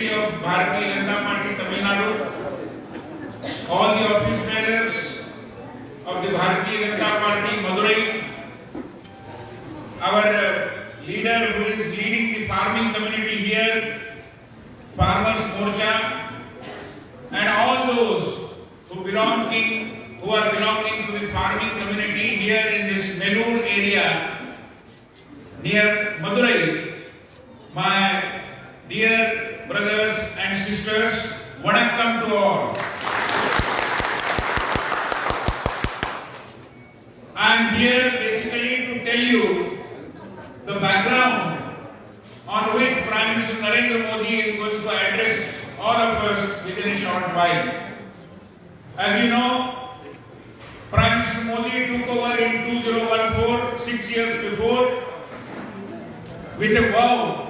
Secretary of Bharatiya Janata Party Tamil Nadu, all the office bearers of the Bharatiya Janata Party Madurai, our leader who is leading the farming community here, Farmers Morcha, and all those who are belonging to the farming community here in this Nellore area near Madurai. My dear brothers and sisters, Vanakkam to all. I am here basically to tell you the background on which Prime Minister Narendra Modi is going to address all of us within a short while. As you know, Prime Minister Modi took over in 2014, 6 years before, with a vow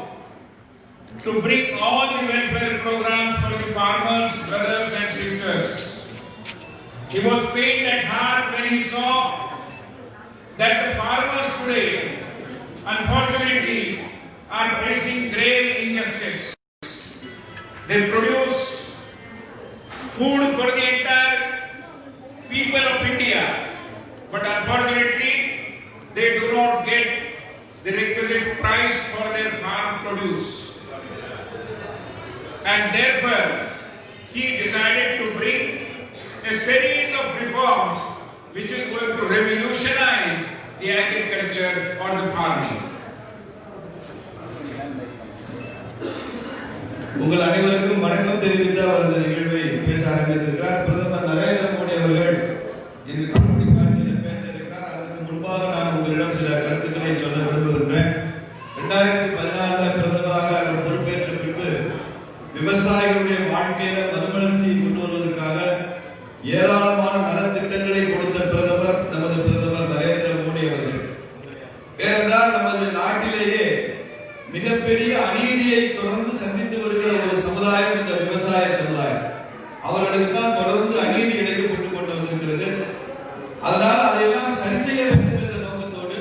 to bring all the welfare programs for the farmers, brothers and sisters. He was pained at heart when he saw that the farmers today, unfortunately, are facing grave injustice. They produce food for the entire people of India, but unfortunately, they do not get the requisite price for their farm produce. And therefore, he decided to bring a series of reforms which is going to revolutionize the agriculture or the farming. உங்கள் அனைவருக்கும் வணக்கம் தெரிவித்த அந்த நிகழ்வை பேச ஆரம்பித்திருக்கிறார் பிரதமர் நரேந்திர மோடி அவர்கள். இன்று காணொலி காட்சியில் பேச இருக்கிறார். அதற்கு முன்பாக நான் உங்களிடம் சில கருத்துக்களை சொல்ல விரும்புகின்றேன். 2014 பிரதமராக அவர் பொறுப்பேற்ற பின்பு விவசாயிகளுடைய வாழ்க்கையில மறுமலர்ச்சி கொண்டு வருவதற்காக ஏராளமான நலத்திட்டங்களை கொடுத்த பிரதமர் நமது பிரதமர் நரேந்திர மோடி அவர்கள். ஏனென்றால் நமது நாட்டிலேயே மிகப்பெரிய அநீதியை தொடர்ந்து சந்தித்து வருகிற ஒரு சமுதாயம் இந்த விவசாய சமுதாயம். அவர்களுக்கு தான் தொடர்ந்து அநீதி இழைக்கப்பட்டு கொண்டு வந்திருக்கிறது. அதனால் அதையெல்லாம் சரி செய்ய வேண்டும் என்ற நோக்கத்தோடு,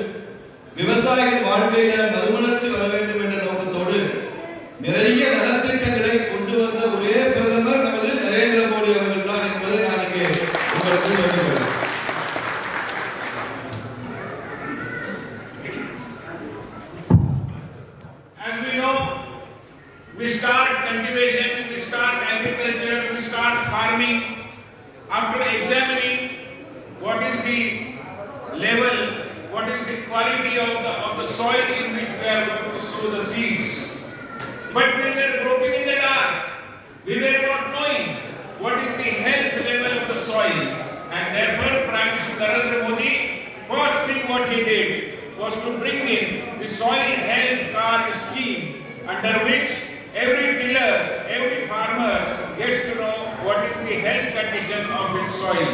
விவசாயிகள் வாழ்க்கையில மறுமலர்ச்சி வர வேண்டும் என்ற நோக்கத்தோடு நிறைய நலத்திட்டங்களை கொண்டு வந்த ஒரே பிரதமர் நமது நரேந்திர மோடி அவர்கள் தான் என்பதை நான் இங்கே உங்களுக்கு சொல்லுகிறேன். We start cultivation, we start agriculture, we start farming after examining what is the level, what is the quality of the soil in which we are going to sow the seeds. But we were groping in the dark. We were not knowing what is the health level of the soil. And therefore, Prime Minister Narendra Modi, first thing what he did was to bring in the soil health card scheme, under which every tiller, every farmer gets to know what is the health condition of its soil.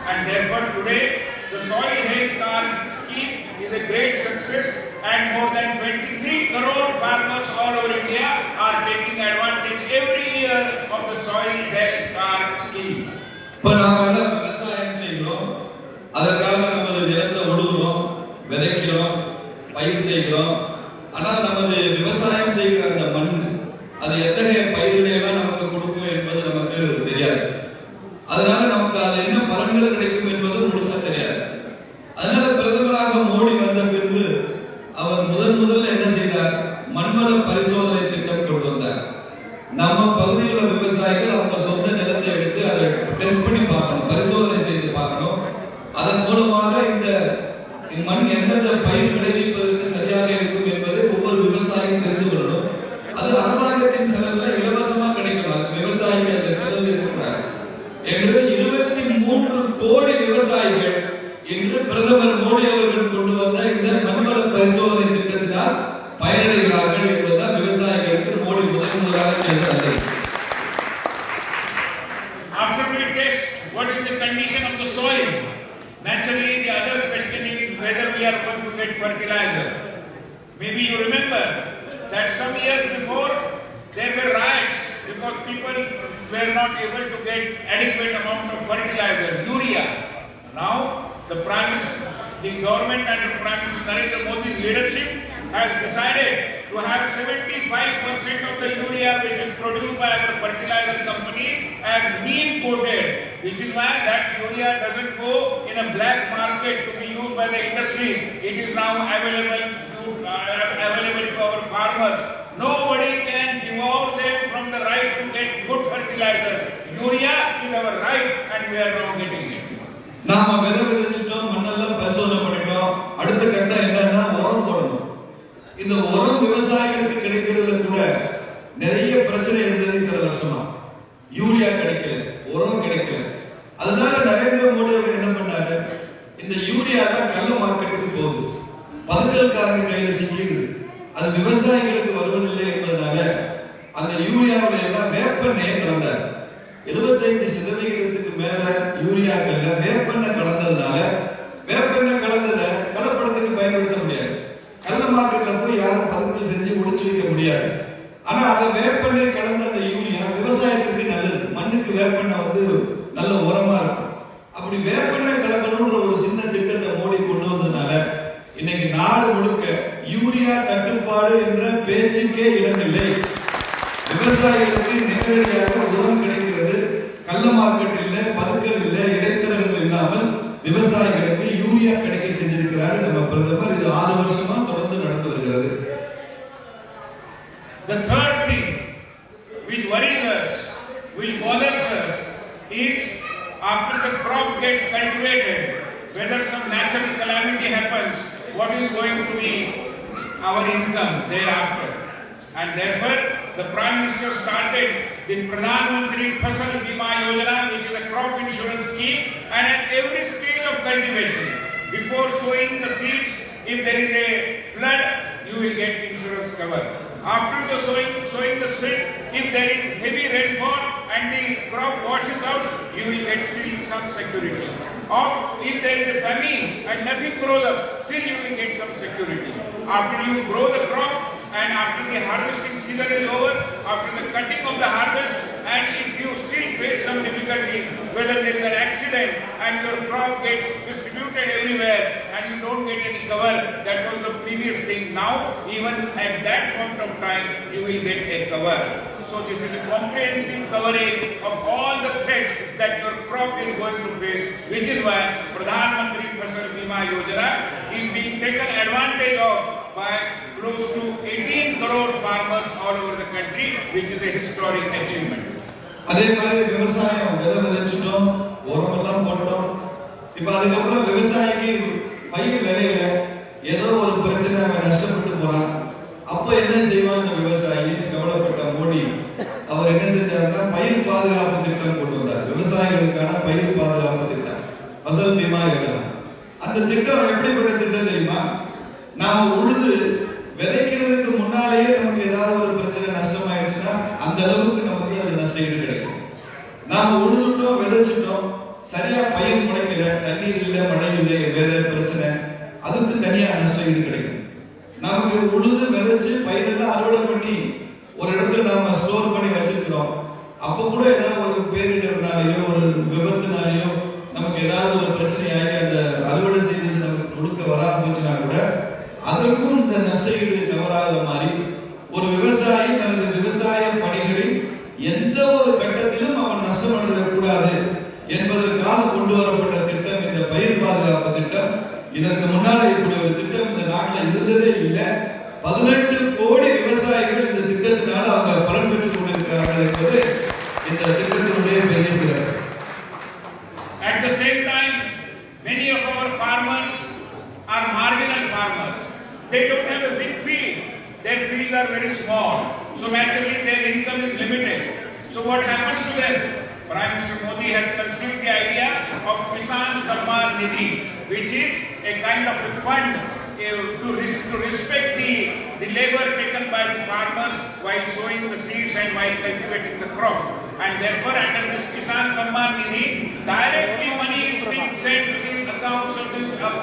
And therefore today the soil health card scheme is a great success, and more than 23 crore farmers all over India are taking advantage every year of the soil health card scheme. இப்ப நாம விவசாயம் செய்கிறோம், அதற்காக நமது நிலத்தை உழுகிறோம், விதைக்கிறோம், பயிர் செய்கிறோம். ஆனால் நமது விவசாயம் செய்கிற அந்த மண் அது எத்தகைய பயிர்களெல்லாம் நமக்கு கொடுக்கும் என்பது நமக்கு தெரியாது. அதனால நமக்கு அது என்ன பலன்கள் கிடைக்கும் என்பது முழுசா தெரியாது. அதனால பிரதமராக மோடி வந்த பின்பு அவர் முதல்ல என்ன செய்தார்? மண்வள பரிசோதனை திட்டம் கொண்டு வந்தார். நம்ம பகுதியில் உள்ள விவசாயிகள் அவங்க சொந்த நிலத்தை எடுத்து அதை டெஸ்ட் பண்ணி பார்க்கணும், பரிசோதனை செய்து பார்க்கணும். அதன் மூலமாக இந்த மண் எந்தெந்த பயிர் விளைவிப்பதற்கு சரியாக இருக்கும் என்பதை ஒவ்வொரு விவசாயியும் தெரிந்து கொள்ளணும். அது அரசாங்கத்தின் செலவுல இலவசமா கிடைக்கும். அது விவசாயிகள் அந்த செலவு இருக்கிறார் என்று 23 கோடி விவசாயிகள் இன்று பிரதமர் மோடி அவர்கள் கொண்டு வந்த இந்த மண்வள பரிசோதனை திட்டத்தினால் பயனடைகிறார்கள் என்பதுதான் விவசாயிகளுக்கு மோடி முதலாக செய்தார். After we test what is the condition of the soil, naturally the other question is whether we are going to get fertilizer. Maybe you remember that some years before there were riots because people were not able to get adequate amount of fertilizer, urea. Now the government under Prime Minister Narendra Modi's leadership has decided to to have 75% of the urea which is produced by our fertilizer companies as neem coated, which is why that urea doesn't go in a black market to be used by the industries. It is now available to our farmers. Nobody can devour them from the right to get good fertilizer. Urea is our right and we are now getting it. நாம விதை விதைச்சிட்டோம், மண்ணெல்லாம் பரிசோதனை பண்ணிட்டோம். அடுத்த கட்டம் என்னன்னா உரம் போடணும். இந்த உரம் விவசாயிகளுக்கு கிடைக்கிறதுல கூட நிறைய பிரச்சனை இருந்தது இந்த வருஷமா. யூரியா கிடைக்கல, உரம் கிடைக்கல. அதனால நரேந்திர மோடி அவர் என்ன பண்ணாரு, இந்த யூரியா தான் கள்ள மார்க்கெட்டுக்கு போகுது, பதுக்கல்காரங்க கையில சிக்கிடுது, அது விவசாயிகளுக்கு வருவதில்லை என்பதனால அந்த யூரியாவுல எல்லாம் வேப்பெண்ணெயை கலந்தார். 75% மேல யூரியாக்கள்ல வேப்பெண்ணெய் கலந்ததுனால வேப்பெண்ணெய் கலந்ததை கலப்படத்துக்கு பயன்படுத்த முடியாது. கள்ள மார்க்கெட்ல போய் யாரும் பதுக்கல் செஞ்சு ஒளிச்சு வைக்க முடியாது. ஆனா அந்த வேப்பெண்ணெய் கலந்த அந்த யூரியா விவசாயத்துக்கு நல்லது. மண்ணுக்கு வேப்பெண்ணெய் நல்ல உரமா இருக்கும். அப்படி வேப்பெண்ணெய் கலக்கணும்ன்ற ஒரு சின்ன திட்டத்தை மோடி கொண்டு வந்ததுனால இன்னைக்கு நாடு முழுக்க யூரியா தட்டுப்பாடு என்ற பேச்சுக்கே இடமில்லை. விவசாயிகளுக்கு நேரடியாக உரம் கிடைக்கிறது. கள்ள மார்க்கெட் இல்லை, பதுக்கல் இல்லை, இடைத்தரகர்கள் இல்லாமல் விவசாயிகளுக்கு யூரியா கிடைக்க செஞ்சிருக்கிறார் நம்ம பிரதமர். இது 6 வருஷமா தொடர்ந்து நடந்து வருகிறது. The third thing which worries us, which bothers us, is after the crop gets cultivated, whether some natural calamity happens, what is going to be our income thereafter? And therefore, the Prime Minister started the Pradhan Mantri Fasal Bima Yojana, which is a crop insurance scheme, and at every stage of cultivation, before sowing the seeds, if there is a flood, you will get insurance cover. After the sowing the seed, if there is heavy rainfall and the crop washes out, you will get still some security. Or if there is a famine and nothing grows up, still you will get some security. After you grow the crop, and after the harvesting season is over, after the cutting of the harvest, and if you still face some difficulty, whether there is an accident and your crop gets distributed everywhere and you don't get any cover, that was the previous thing. Now, even at that point of time, you will get a cover. So this is a comprehensive coverage of all the threats that your crop is going to face, which is why Pradhan Mantri Fasal Bima Yojana is being taken advantage of by close to 18 crore farmers all over the country, which is a historic achievement. அதே மாதிரி விவசாயம் விதை விதைச்சிட்டோம், உரம் எல்லாம் போட்டோம். இப்ப அதுக்கப்புறம் விவசாயிக்கு பயிர் விளையில ஏதோ ஒரு பிரச்சனை, அவன் நஷ்டப்பட்டு போறான். அப்ப என்ன செய்வான் இந்த விவசாயி? கவலைப்பட்ட மோடி அவர் என்ன செஞ்சாருன்னா பயிர் பாதுகாப்பு திட்டம் கொண்டு வந்தார். விவசாயிகளுக்கான பயிர் பாதுகாப்பு திட்டம், ஃபசல் பீமா யோஜனா. அந்த திட்டம் எப்படிப்பட்ட திட்டம் தெரியுமா? நாம உழுது விதைக்கிறதுக்கு முன்னாலேயே நமக்கு ஏதாவது ஒரு பிரச்சனை நஷ்டமாயிடுச்சுன்னா அந்த அளவுக்கு நமக்கு அது நஷ்டம் கிடைக்கும். நாம உழுதுட்டோம், விதைச்சிட்டோம், சரியா பயிர் முளைக்கல, தண்ணீர் இல்லை, மழை இல்லை, வேற பிரச்சனை, அதுக்கு தனியா நஷ்டம் கிடைக்கும். நமக்கு உழுது விதைச்சு பயிரெல்லாம் அறுவடை பண்ணி ஒரு இடத்துல நாம ஸ்டோர் பண்ணி வச்சிருக்கிறோம். அப்ப கூட ஏதாவது ஒரு பேரிடர்னாலேயோ ஒரு விபத்துனாலேயோ நமக்கு ஏதாவது ஒரு பிரச்சனையாகி அந்த அறுவடை செய்து நமக்கு கொடுக்க வராம போச்சுன்னா கூட அதற்கும் இந்த நஷ்டஈடு தவறாத மாதிரி ஒரு விவசாயி தனது விவசாய பணிகளில் எந்த ஒரு கட்டத்திலும் அவன் நஷ்டம் அடையக்கூடாது என்பதற்காக கொண்டு வரப்பட்ட திட்டம் இந்த பயிர் பாதுகாப்பு திட்டம். இதற்கு முன்னால் இப்படி ஒரு திட்டம் இந்த நாட்டில் இருந்ததே இல்லை. 18 கோடி விவசாயிகள் இந்த திட்டத்தினால அவங்க பலன் பெற்றுக் கொண்டிருக்கிறார்கள் என்பது இந்த திட்டத்தினுடைய பெரிய சிறப்பு. At the same time, many of our farmers are marginal farmers. They don't have a big field. Their fields are very small. So naturally their income is limited. So what happens to them? Prime Minister Modi has conceived the idea of Kisan Samman Nidhi, which is a kind of a fund to respect the labor taken by the farmers while sowing the seeds and while cultivating the crop. And therefore, under this Kisan Samman Nidhi, directly money is being sent to the accounts of the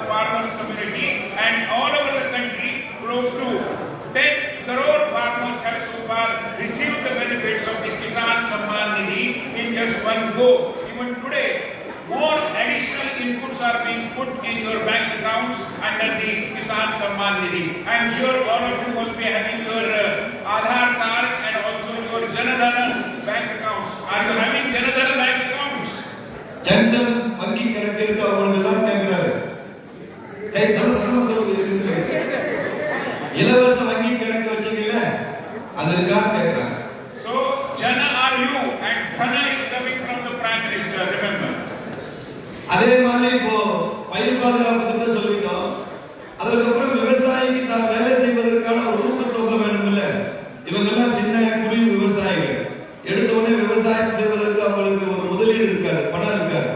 farmers community, and all over the country, close to 10 crore farmers have so far received the benefits of the Kisan Samman Nidhi in just one go. Even today, more additional inputs are being put in your bank accounts under the Kisan Samman Nidhi. I am sure all of you will be having your Aadhaar card and also your Janadhana bank accounts. Are you having Janadhana bank accounts? Jan Dhan வங்கி கணக்கு இருக்கு அவங்களுக்கு எல்லாம் கேட்கிறாரு. தலசனம் சொல்லுங்க. இலவச வங்கி கணக்கு வச்சீங்கல்ல அதற்காக கேட்கிறாங்க. So Jana are you and Dhana is coming from the Prime Minister, remember. அதே மாதிரி இப்போ பயிர் பாதுகாப்பு திட்டம் சொல்லிட்டோம். அதுக்கப்புறம் விவசாயிக்கு தான் வேலை செய்வதற்கான ஒரு ஊக்கத்தொகை வேணும்ல. இவங்க எல்லாம் சின்ன குறு விவசாயிகள். எடுத்த உடனே விவசாயம் செய்வதற்கு அவங்களுக்கு ஒரு முதலீடு இருக்காது, பணம் இருக்காது.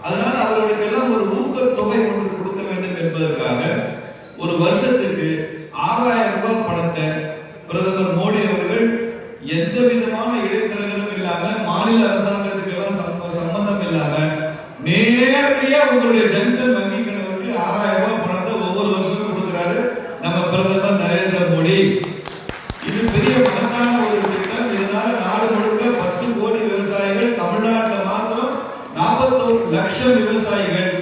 அதனால அவர்களுக்கு எல்லாம் ஒரு ஊக்கத்தொகை ஒன்று கொடுக்க வேண்டும் என்பதற்காக ஒரு வருஷத்துக்கு 6000 ரூபாய் பணத்தை பிரதமர் மோடி அவர்கள் எந்த விதமான இடைத்தரகரும் இல்லாம மாநில அரசாங்கத்துக்கு எல்லாம் சம்பந்தம் இல்லாம நேரடியா உங்களுடைய ஜன்தன் வங்கி கணக்குக்கு 6000 ரூபாய் பணத்தை ஒவ்வொரு வருஷமும் கொடுக்கிறாரு நம்ம பிரதமர் நரேந்திர மோடி. இது பெரிய மகத்தான ஒரு திட்டம். இதனால நாடு முழுக்க 10 கோடி விவசாயிகள், தமிழ்நாட்டில் மாத்திரம் 41 லட்சம் விவசாயிகள்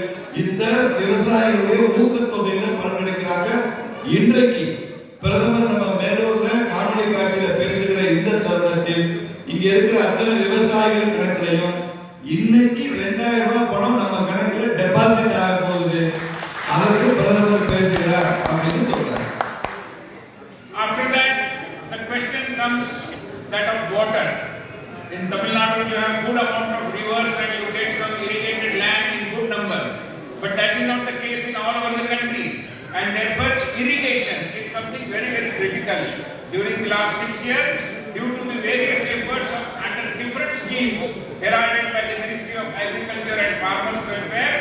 இந்த விவசாயிகளுடைய ஊக்கத்தொகையில பலனடைக்கிறாங்க. இன்றைக்கு பிரதமர் நம்ம மேலூர்ல காணொலி காட்சியில பேசுகிற இந்த தருணத்தில் இங்க இருக்கிற அத்தனை விவசாயிகள் கணக்கிலையும் இன்னைக்கு 2000 ரூபாய் பணம் நம்ம கணக்குல டெபாசிட் ஆக போகுது. அதற்கு பிரதமர் பேசுகிறார் அப்படின்னு சொல்றாரு. After that, the question comes that of water. In Tamil Nadu, you have good amount of rivers and you get some irrigated land in good number. But that is not the case in all over the country. And therefore, irrigation is something very, very critical. During the last 6 years, due to the various efforts of under different schemes heralded by the Ministry of Agriculture and Farmers Welfare,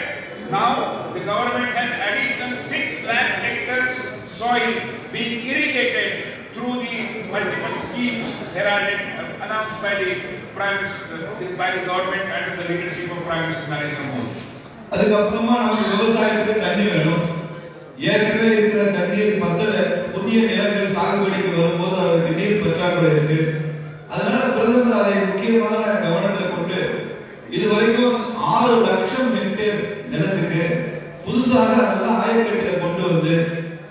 now the government has additional 6 lakh hectares soil being irrigated through the multiple schemes heralded, announced by the government under the leadership of Prime Minister Narendra Modi. அதுக்கப்புறமா நமக்கு விவசாயத்துக்கு தண்ணி வேணும். ஏற்கனவே இருக்கிற தண்ணீர் பத்தல. புதிய நிலங்கள் சாகுபடிக்கு வரும்போது அதற்கு நீர் பற்றாக்குறை இருக்கு. அதனால பிரதமர் அதை முக்கியமான கவனத்தில் கொண்டு இதுவரைக்கும் 6 லட்சம் ஹெக்டேர் நிலத்துக்கு புதுசாக அதெல்லாம் ஆயக்கட்டில கொண்டு வந்து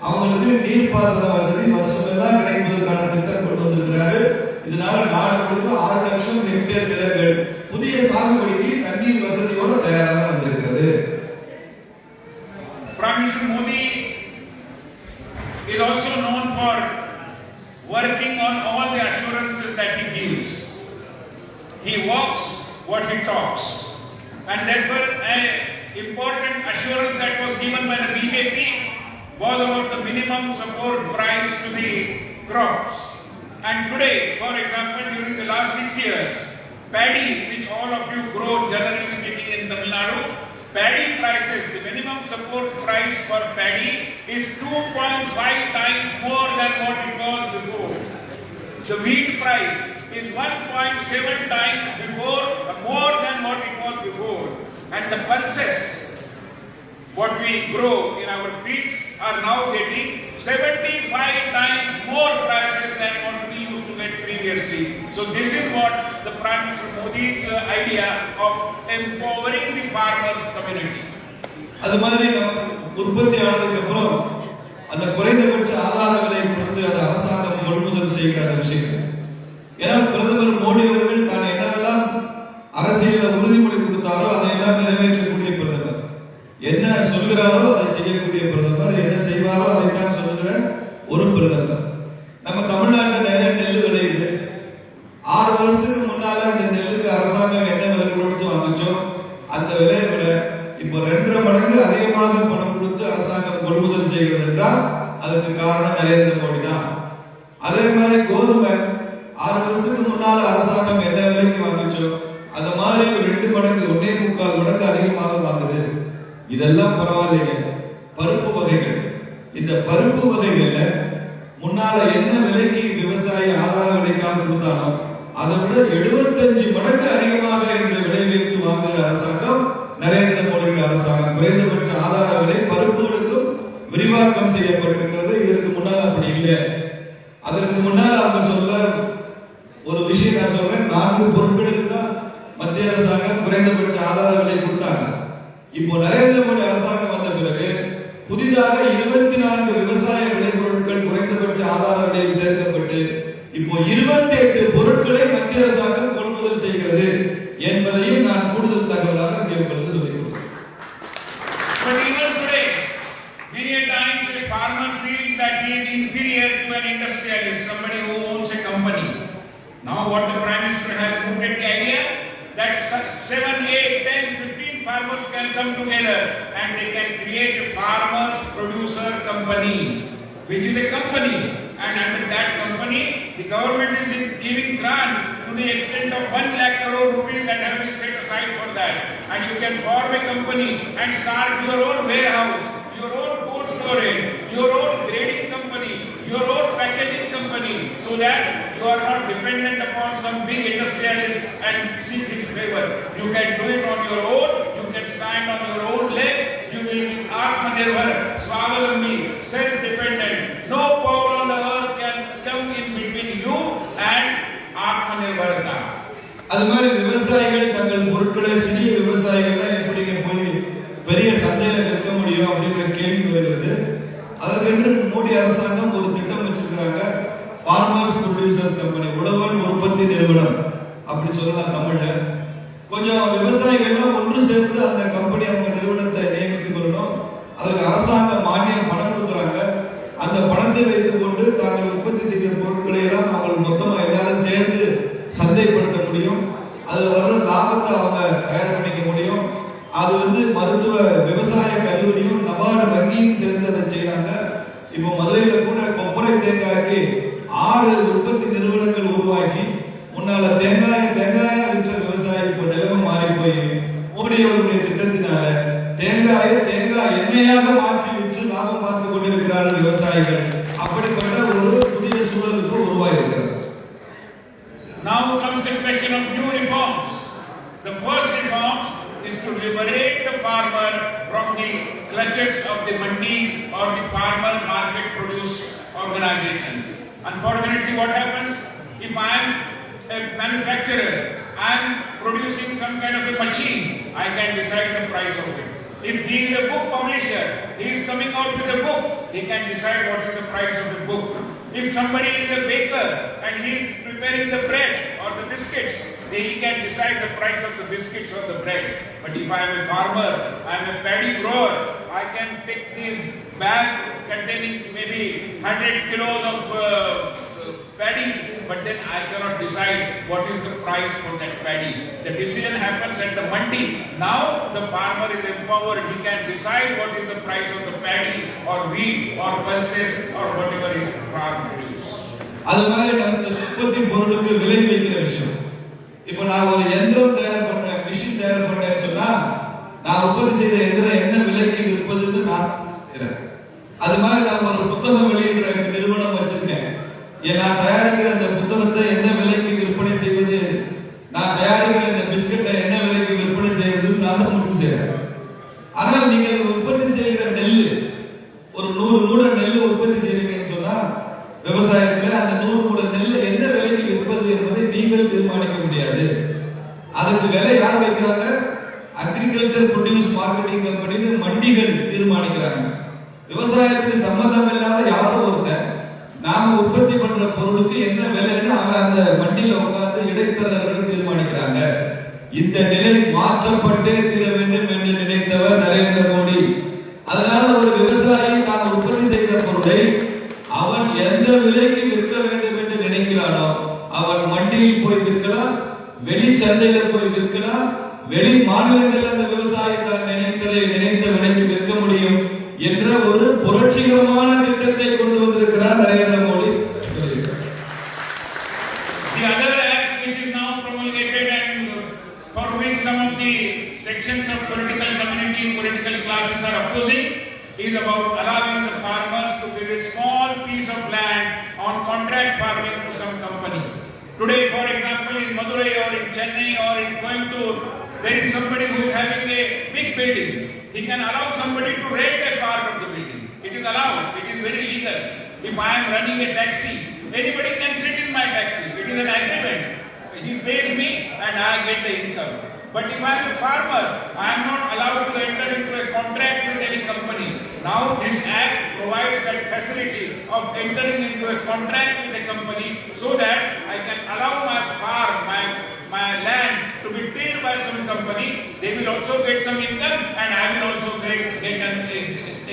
அவங்களுக்கு நீர்ப்பாசன வசதி வருஷமெல்லாம் கிடைப்பதற்கான திட்டம் கொண்டு வந்திருக்கிறாரு. இதனால நாடு முழுக்க 6 லட்சம் ஹெக்டேர் நிலங்கள் புதிய சாகுபடிக்கு தண்ணீர் வசதியோட தயாராக வந்திருக்கிறது. Prime Minister Modi is also known for working on all the assurances that he gives. He walks what he talks. And therefore, an important assurance that was given by the BJP was about the minimum support price to the crops. And today, for example, during the last 6 years, paddy, which all of you grow generally speaking in Tamil Nadu, paddy prices, the minimum support price for paddy is 2.5 times more than what it was before. The wheat price is 1.7 times more than what it was before. And the pulses, what we grow in our fields, are now getting 75 times more prices than what we used to get previously. So this is what the Prime Minister Modi's idea of empowering the farmers community. அது மாதிரி உற்பத்தி ஆனதுக்கு அப்புறம் அந்த குறைந்தபட்ச ஆதார விலை கொடுத்து அந்த அரசாங்கம் கொள்முதல் செய்கிற விஷயம். ஏன்னா பிரதமர் மோடி அவர்கள் தான் என்னெல்லாம் அரசியல உறுதிமொழி கொடுத்தாரோ அதையெல்லாம் நிறைவேற்றக்கூடிய பிரதமர். என்ன சொல்கிறாரோ அதை செய்யக்கூடிய பிரதமர், என்ன செய்வாரோ அதைத்தான் சொல்லுகிற ஒரு பிரதமர். நம்ம தமிழ்நாட்டில் நிறைய நெல் விளையுது. 6 வருஷத்துக்கு முன்னால இந்த நெல்லுக்கு அரசாங்கம் என்ன விலை கொடுத்து வாங்கிச்சோ அந்த விலையை விட இப்போ 2.5 மடங்கு அதிகமாக பணம் கொடுத்து அரசாங்கம் கொள்முதல் செய்கிறது என்றால் அதுக்கு காரணம் நரேந்திர மோடி தான். அதே மாதிரி கோதுமை 6 வருஷத்துக்கு முன்னால அரசாங்கம் என்ன விலைக்கு வாங்கிச்சோ அந்த மாதிரி 2 மடங்கு 1.25 மடங்கு அதிகமாக வாங்குது. இதெல்லாம் பரவாயில்லைங்க. பருப்பு வகைகள், இந்த பருப்பு வகைகள்ல முன்னால என்ன விலைக்கு விவசாயி ஆதார விலைக்காக கொடுத்தானோ அதை விட 75 மடங்கு அதிகமாக என்ற விலை வைத்து வாங்குகிற அரசாங்கம் நரேந்திர மோடி அரசாங்கம். குறைந்தபட்ச ஆதார விலை பருப்புகளுக்கும் விரிவாக்கம் செய்யப்பட்டிருக்கிறது. இதற்கு முன்னால் அப்படி இல்லை. அதற்கு முன்னால் அவங்க சொல்ல ஒரு விஷயம் நான் சொல்றேன், 4 பொருட்களுக்கு தான் மத்திய அரசாங்கம் குறைந்தபட்ச ஆதார விலை கொடுத்தாங்க. இப்போ நரேந்திர மோடி அரசாங்கம் வந்த பிறகு புதிதாக come together and they can create a farmers producer company, which is a company, and under that company the government is giving grant to the extent of 1 lakh crore rupees that have been set aside for that, and you can form a company and start your own warehouse, your own cold storage, your own grading company, your own packaging company, so that you are not dependent upon some big industrialist and seek his favor. You can do it on your own, you can stand on your own legs, you will be Atmanirbhar, Swavalambhi, self-dependent. No power on the earth can come in between you and Atmanirbharta. அது மாதிரி விவசாயிகள் தங்கள் பொருட்களை சிறிய விவசாயிகள் எப்படிங்க போய் பெரிய சந்தையில விற்க முடியும் அப்படிங்கிற கேள்வி வருகிறது. அதற்கு மோடி அரசாங்கம் ஒரு திட்டம் வச்சிருக்காங்க, ஃபார்மர்ஸ் ப்ரொடியூசர்ஸ் கம்பெனி, உழவன் உற்பத்தி நிறுவனம் அப்படி சொல்லலாம் தமிழ்ல. கொஞ்சம் விவசாயிகள் ஒன்று சேர்ந்து அந்த கம்பெனி அவங்க நிறுவனத்தை நியமித்துக் கொள்ளணும். அதுக்கு அரசாங்கம் மானியம் பணம் கொடுக்குறாங்க. அந்த பணத்தை வைத்துக் கொண்டு தாங்கள் உற்பத்தி செய்த பொருட்களை எல்லாம் அவங்க மொத்தமா எல்லாரும் சேர்ந்து சந்தைப்படுத்த முடியும். அதுல வர்ற லாபத்தை அவங்க தயார் பண்ணிக்க முடியும். அது மருத்துவ விவசாய கல்லூரியும் நபார்டு வங்கியும் சேர்ந்து அதை செய்யறாங்க. இப்போ மதுரையில கூட கொப்பரை தேங்காய்க்கு 6 உற்பத்தி நிறுவனங்கள் உருவாக்கி முன்னால தேங்காய விற்ற விவசாயி இப்போ நிலைமை மாறி போய் மோடி அவருடைய திட்டத்தினால தேங்காய் எண்ணெயாக மாற்றி விற்று லாபம் பார்த்து கொண்டிருக்கிறார்கள் விவசாயிகள். அப்படிப்பட்ட ஒரு புதிய சூழலுக்கு உருவாயிருக்கிறது. Now comes the question of new reforms. The first reforms is to liberate the farmer from the clutches of the mandis or the farmer market produce organizations. Unfortunately, what happens if I am a manufacturer, I am producing some kind of a machine, I can decide the price of it. If he is a book publisher, he is coming out with a book, he can decide what is the price of the book. If somebody is a baker and he is preparing the bread or the biscuits, then he can decide the price of the biscuits or the bread. But if I am a farmer, I am a paddy grower, I can take the bag containing maybe 100 kilos of paddy, but then I cannot decide what is the price for that paddy. The decision happens at the mandi. Now the farmer is empowered, he can decide what is the price of the paddy or wheat or pulses or whatever is farm produce. அது மாதிரி நம்ம உற்பத்தி பொருளுக்கு விலை வைக்கிற விஷயம். இப்போ நான் ஒரு யந்திரம் தயார் பண்றேன், மிஷின் தயார் பண்றேன்னு சொன்னா நான் உற்பத்தி செய்த யந்திரம் என்ன விலைக்கு விற்பதுன்னு நான் செய்றேன். அது மாதிரி நான் ஒரு புத்தகம் வெளியிடுற நிறுவனம் வச்சிருக்கேன். நான் தயாரிக்கிற அந்த புத்தகத்தை என்ன விலைக்கு விற்பனை செய்வது, நான் தயாரிக்கிற இந்த பிஸ்கட்டை என்ன விலைக்கு விற்பனை செய்வதுன்னு நான் தான் முடிவு செய்றேன். ஆனால் நீங்கள் உற்பத்தி செய்கிற நெல், ஒரு 100 மூட நெல் உற்பத்தி செய்றீங்கன்னு சொன்னா விவசாயத்துல அந்த 100 மூட நெல் என்ன விலைக்கு விற்பது என்பதை நீங்கள் தீர்மானிக்க முடியாது. அதுக்கு விலை யார் வைக்கிறாங்க? அக்ரிகல்ச்சர் ப்ரொடியூஸ் மார்க்கெட்டிங் கம்பெனின்னு மண்டிகள் தீர்மானிக்கிறாங்க. விவசாயத்துக்கு சம்பந்தம் இல்லாத யாரோ ஒருத்தர் நாம உற்பத்தி பண்ற பொருளுக்கு என்ன விலைன்னு அவன் அந்த மண்டியில உட்கார்ந்து இடைத்தரகர்கள் தீர்மானிக்கிறாங்க. இந்த நிலை மாற்றப்பட்டே தீர வேண்டும் என்று நினைத்தவர் நரேந்திர மோடி. அதனால ஒரு விவசாயி தான் உற்பத்தி செய்த பொருளை அவன் எந்த விலைக்கு விற்க வேண்டும் என்று நினைக்கிறானோ அவன் மண்டியில் போய் விற்கலாம், வெளி சந்தையில போய் விற்கலாம், வெளி மாநிலங்களில் அந்த விவசாயி தான் நினைத்த விலைக்கு விற்க முடியும் என்ற ஒரு புரட்சிகரமான திட்டத்தை கொண்டு வந்திருக்கிறார் Narendra Modi. The other act which is now promulgated and for which some of the sections of political community, political classes are opposing, is about allowing the farmers to give a small piece of land on contract farming to some company. Today, for example, in Madurai or in Chennai or in Coimbatore, there is somebody who is having a big building. He can allow somebody to rent a part of the building. It is allowed. It is very legal. If I am running a taxi, anybody can sit in my taxi. It is an agreement. He pays me and I get the income. But if I am a farmer, I am not allowed to enter into a contract with any company. Now this act provides that facility of entering into a contract with a company so that I can allow my farm, my land to be tilled by some company. They will also get some income and I will also get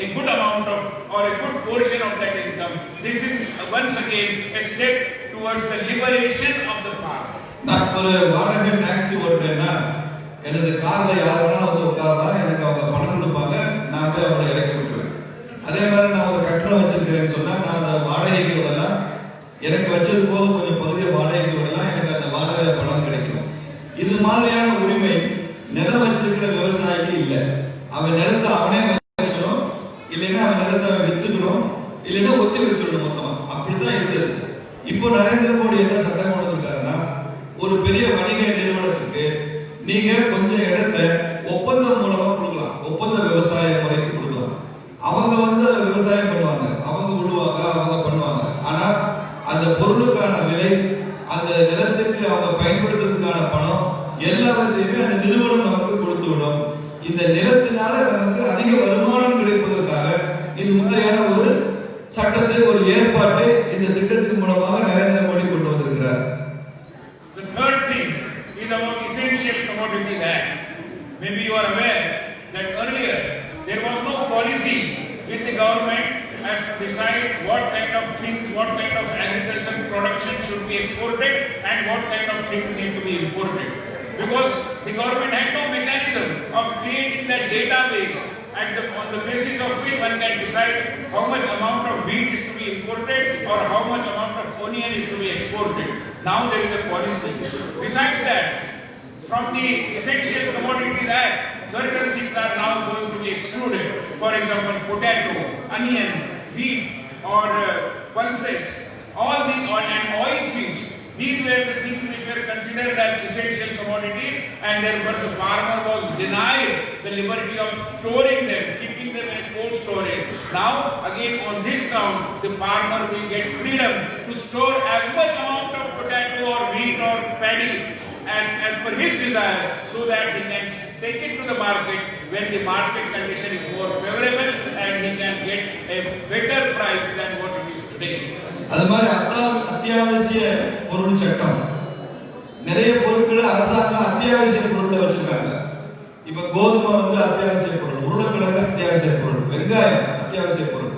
a good amount of or a good portion of that income. This is once again a step towards the liberation of the farm. நான் ஒரு வாடகை taxi ஓட்டுறேன்னா எனது கார்ல யார் வேணா வந்து உட்காரலாம், எனக்கு அவங்க பணம் கொடுப்பாங்க, நான் போய் அவங்களை இறக்கி விட்டுருவேன். அதே மாதிரி நான் ஒரு கட்டணம் வச்சிருக்கேன்னு சொன்னா நான் அந்த வாடகைக்கு விடலாம், எனக்கு வச்சது போக கொஞ்சம் பகுதியை வாடகைக்கு விடலாம், எனக்கு அந்த வாடகை பணம் கிடைக்கும். இது மாதிரியான உரிமை நிலம் வச்சிருக்கிற விவசாயிக்கு இல்லை. அவன் நிலத்தை அவனே வச்சுக்கணும், இல்லைன்னா அவன் நிலத்தை அவன் வித்துக்கணும், இல்லைன்னா ஒத்தி வச்சிடணும் மொத்தமா. அப்படிதான் இருந்தது. இப்போ நரேந்திர மோடி என்ன சட்டம் கொண்டு வந்திருக்காருன்னா, ஒரு பெரிய வணிக நிறுவனத்துக்கு நீங்க கொஞ்சம் இடத்தை ஒப்பந்தம் மூலமா கொடுக்கலாம், ஒப்பந்த விவசாய முறைக்கு கொடுக்கலாம். அவங்க வந்து விவசாயம் பண்ணுவாங்க, அவங்க விடுவாங்க, அவங்க பண்ணுவாங்க. ஆனா அந்த பொருளுக்கான விலை, அந்த நிலத்துக்கு அவங்க பயன்படுத்துறதுக்கான பணம் எல்லாவற்றையுமே அந்த நிறுவனம் நமக்கு கொடுத்து விடும். இந்த நிலத்தினால நமக்கு அதிக வருமானம் கிடைப்பதற்காக இது மாதிரியான ஒரு சட்டத்தை, ஒரு ஏற்பாட்டை இந்த திட்டத்தின் மூலமாக நரேந்திர மோடி கொண்டு வந்திருக்கிறார். The third thing is about Essential Commodities Act. Maybe you are aware that earlier there was no policy with the government as to decide what kind of things, what kind of agricultural production should be exported and what kind of things need to be imported. Because the government had no mechanism of creating that database on the basis of which one can decide how much amount of wheat is to be imported or how much amount of onion is to be exported. Now there is a policy. Besides that, from the Essential Commodities Act, certain things are now going to be excluded. For example, potato, onion, wheat or pulses, all the and oil seeds. These were the things which were considered as essential commodities, and therefore the farmer was denied the liberty of storing them, keeping them in cold storage. Now, again on this count, the farmer will get freedom to store as much amount of potato or wheat or paddy as per his desire, so that he can take it to the market when the market condition is more favorable and he can get a better price than what it is today. அது மாதிரி அத்தியாவசிய பொருள் சட்டம், நிறைய பொருட்களை அரசாங்கம் அத்தியாவசிய பொருளை வச்சிருக்காங்க. இப்ப கோதுமை வந்து அத்தியாவசிய பொருள், உருளைக்கிழங்கு அத்தியாவசிய பொருள், வெங்காயம் அத்தியாவசிய பொருள்.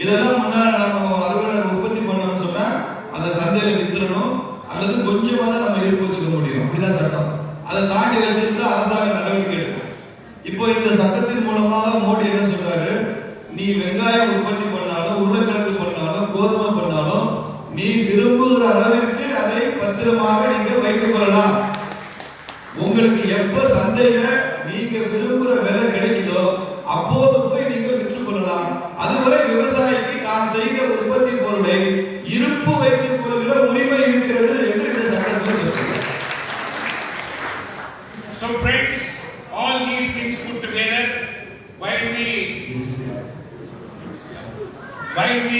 இதெல்லாம் முன்னாடி நம்ம அறுவடை உற்பத்தி பண்ணணும்னு சொன்னா அந்த சந்தையில வித்துறணும், அல்லது கொஞ்சமா தான் நம்ம இருப்பு வச்சுக்க முடியும். அப்படிதான் சட்டம். அதை தாண்டி வச்சிருந்தா அரசாங்கம் நடவடிக்கை எடுக்கும். இப்போ இந்த சட்டத்தின் மூலமாக மோடி என்ன சொல்றாரு, நீ வெங்காயம் உற்பத்தி பண்ணாலும், உருளைக்கிழங்கு பண்ணாலும், கோதுமை பண்ணாலும் நீ விரும்புகிற அளவிற்கு அதை பத்திரமாக நீங்க வைத்துக் கொள்ளலாம். உங்களுக்கு எப்ப சந்தையில நீங்க விரும்புகிற விலை கிடைக்குதோ அப்போது போய் நீங்க விற்று கொள்ளலாம். அதுவரை விவசாயிக்கு தான் செய்த உற்பத்தி பொருளை இருப்பு வைத்துக் கொள்கிற உரிமை இருக்கிறது என்று இந்த சட்டத்தில் சொல்கிறது. So friends, all these things put together, while we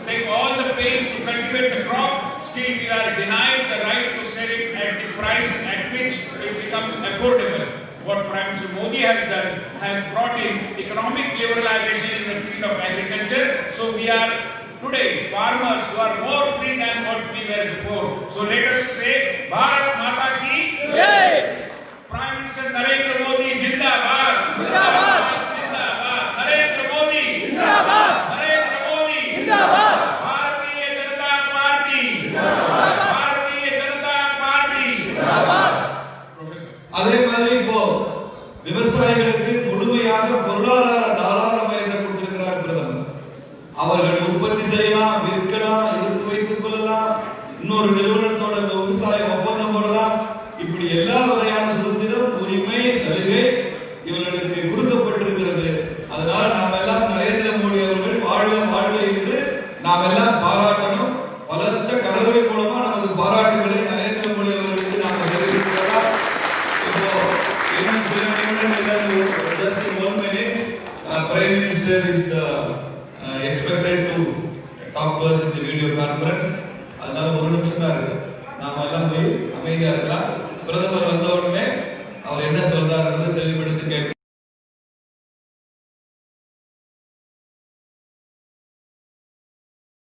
take all the pains to cultivate the crop, still we are denied the right to sell it at the price at which it becomes affordable. What Prime Minister Modi has done has brought in economic liberalization in the field of agriculture. So we are today farmers who are more free than what we were before. So let us say Bharat Mata ki Jai. Prime Minister Narendra Modi Jindabad. Jindabad. Jindabad. Narendra Modi Jindabad. Narendra Modi Jindabad. Bharatiya Janata Party Jindabad. Bharatiya Janata Party Jindabad. அதே மாதிரி இப்போ விவசாயிகளுக்கு முழுமையாக பொருளாதார தாராளமயத்தை கொடுத்திருக்கிறார் பிரதமர். அவர்கள் உற்பத்தி செய்யலாம், விற்கலாம், இருப்பு வைத்துக் கொள்ளலாம், இன்னொரு நிறுவனத்தோட விவசாய ஒப்பந்தம் போடலாம். இப்படி எல்லா வகையான சுதந்திரம், உரிமை, சலுகை இவர்களுக்கு கொடுக்கப்பட்டிருக்கிறது. அதனால் நாம் எல்லாம் நரேந்திர மோடி அவர்கள் வாழ்க வாழ்க என்று நாம் எல்லாம் பாராட்டணும். பலத்த கலவை மூலமா நமது பாராட்டுகளை நரேந்திர மோடி அவர்களுக்கு நாம் தெரிவிக்கிறோம். இப்போ இன்னும் சில நிமிடங்கள், just in 1 minute, Prime Minister is expected to talk to us in the video conference. அதனால 1 நிமிஷம் தான் இருக்கு, நாம எல்லாம் போய் அமைதியா இருக்கலாம். பிரதமர் வந்த உடனே அவர் என்ன சொல்றாருன்றதை செவிமடுத்து கேட்கலாம்.